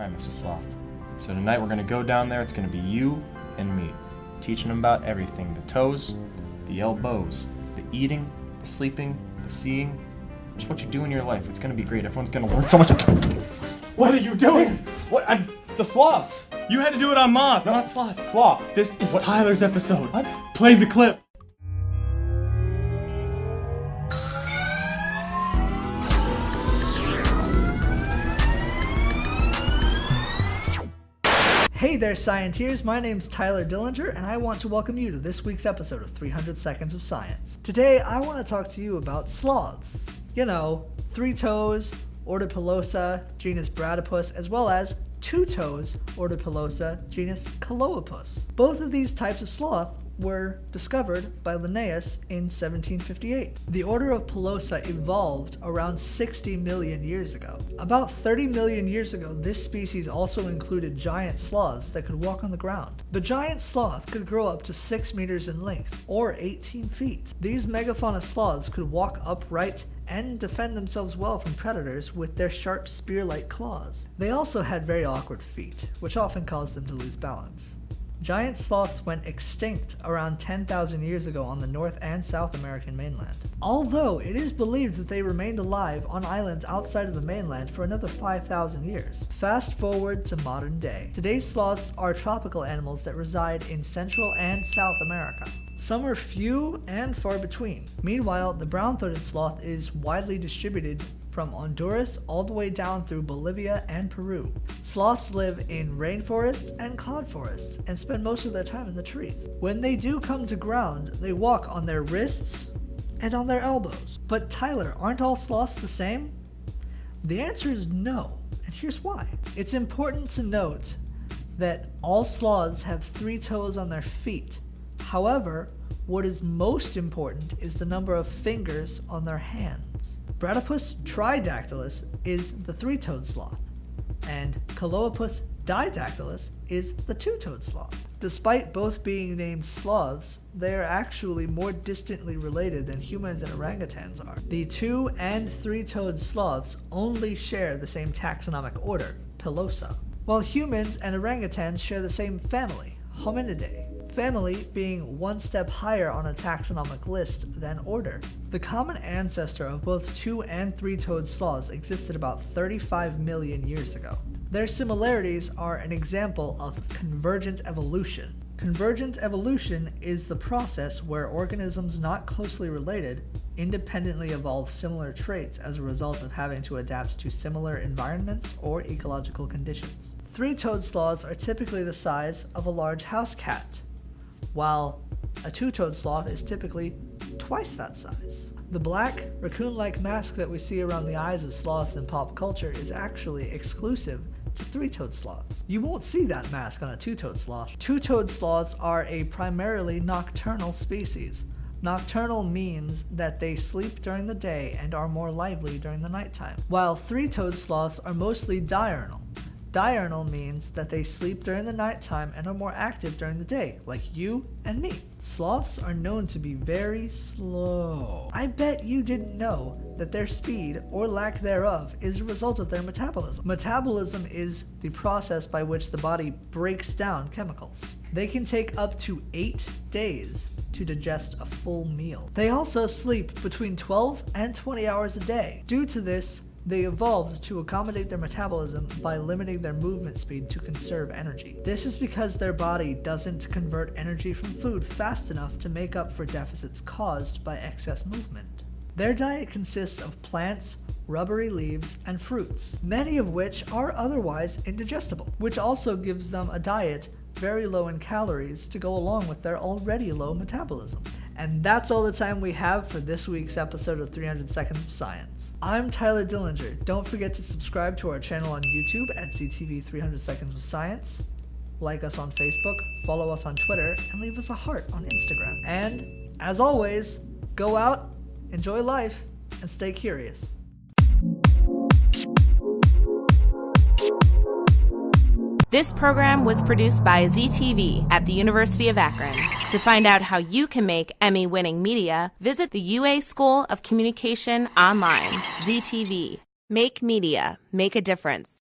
Hi, Mr. Sloth. So tonight we're going to go down there. It's going to be you and me, teaching them about everything. The toes, the elbows, the eating, the sleeping, the seeing, just what you do in your life. It's going to be great. Everyone's going to learn so much. What are you doing? What? The sloths. You had to do it on moths, not sloths. Sloth. This is What? Tyler's episode. What? Play the clip. Hey there, Scienteers! My name's Tyler Dillinger, and I want to welcome you to this week's episode of 300 Seconds of Science. Today, I want to talk to you about sloths. You know, 3 toes, order Pilosa, genus Bradypus, as well as 2 toes, order Pilosa, genus Caloepus. Both of these types of sloth were discovered by Linnaeus in 1758. The order of Pilosa evolved around 60 million years ago. About 30 million years ago, this species also included giant sloths that could walk on the ground. The giant sloth could grow up to 6 meters in length, or 18 feet. These megafauna sloths could walk upright and defend themselves well from predators with their sharp spear-like claws. They also had very awkward feet, which often caused them to lose balance. Giant sloths went extinct around 10,000 years ago on the North and South American mainland. Although it is believed that they remained alive on islands outside of the mainland for another 5,000 years. Fast forward to modern day. Today's sloths are tropical animals that reside in Central and South America. Some are few and far between. Meanwhile, the brown-throated sloth is widely distributed from Honduras all the way down through Bolivia and Peru. Sloths live in rainforests and cloud forests and spend most of their time in the trees. When they do come to ground, they walk on their wrists and on their elbows. But Tyler, aren't all sloths the same? The answer is no, and here's why. It's important to note that all sloths have 3 toes on their feet. However, what is most important is the number of fingers on their hands. Bradypus tridactylus is the 3-toed sloth, and Caloepus didactylus is the 2-toed sloth. Despite both being named sloths, they are actually more distantly related than humans and orangutans are. The 2- and 3-toed sloths only share the same taxonomic order, Pilosa, while humans and orangutans share the same family, Hominidae. Family being one step higher on a taxonomic list than order. The common ancestor of both 2- and 3-toed sloths existed about 35 million years ago. Their similarities are an example of convergent evolution. Convergent evolution is the process where organisms not closely related independently evolve similar traits as a result of having to adapt to similar environments or ecological conditions. 3-toed sloths are typically the size of a large house cat, while a 2-toed sloth is typically twice that size. The black, raccoon-like mask that we see around the eyes of sloths in pop culture is actually exclusive to 3-toed sloths. You won't see that mask on a 2-toed sloth. 2-toed sloths are a primarily nocturnal species. Nocturnal means that they sleep during the day and are more lively during the nighttime, while 3-toed sloths are mostly diurnal. Diurnal means that they sleep during the nighttime and are more active during the day, like you and me. Sloths are known to be very slow. I bet you didn't know that their speed, or lack thereof, is a result of their metabolism. Metabolism is the process by which the body breaks down chemicals. They can take up to 8 days to digest a full meal. They also sleep between 12 and 20 hours a day. Due to this, they evolved to accommodate their metabolism by limiting their movement speed to conserve energy. This is because their body doesn't convert energy from food fast enough to make up for deficits caused by excess movement. Their diet consists of plants, rubbery leaves, and fruits, many of which are otherwise indigestible, which also gives them a diet very low in calories to go along with their already low metabolism. And that's all the time we have for this week's episode of 300 Seconds of Science. I'm Tyler Dillinger. Don't forget to subscribe to our channel on YouTube at CTV 300 Seconds of Science. Like us on Facebook, follow us on Twitter, and leave us a heart on Instagram. And, as always, go out, enjoy life, and stay curious. This program was produced by ZTV at the University of Akron. To find out how you can make Emmy-winning media, visit the UA School of Communication online. ZTV. Make media. Make a difference.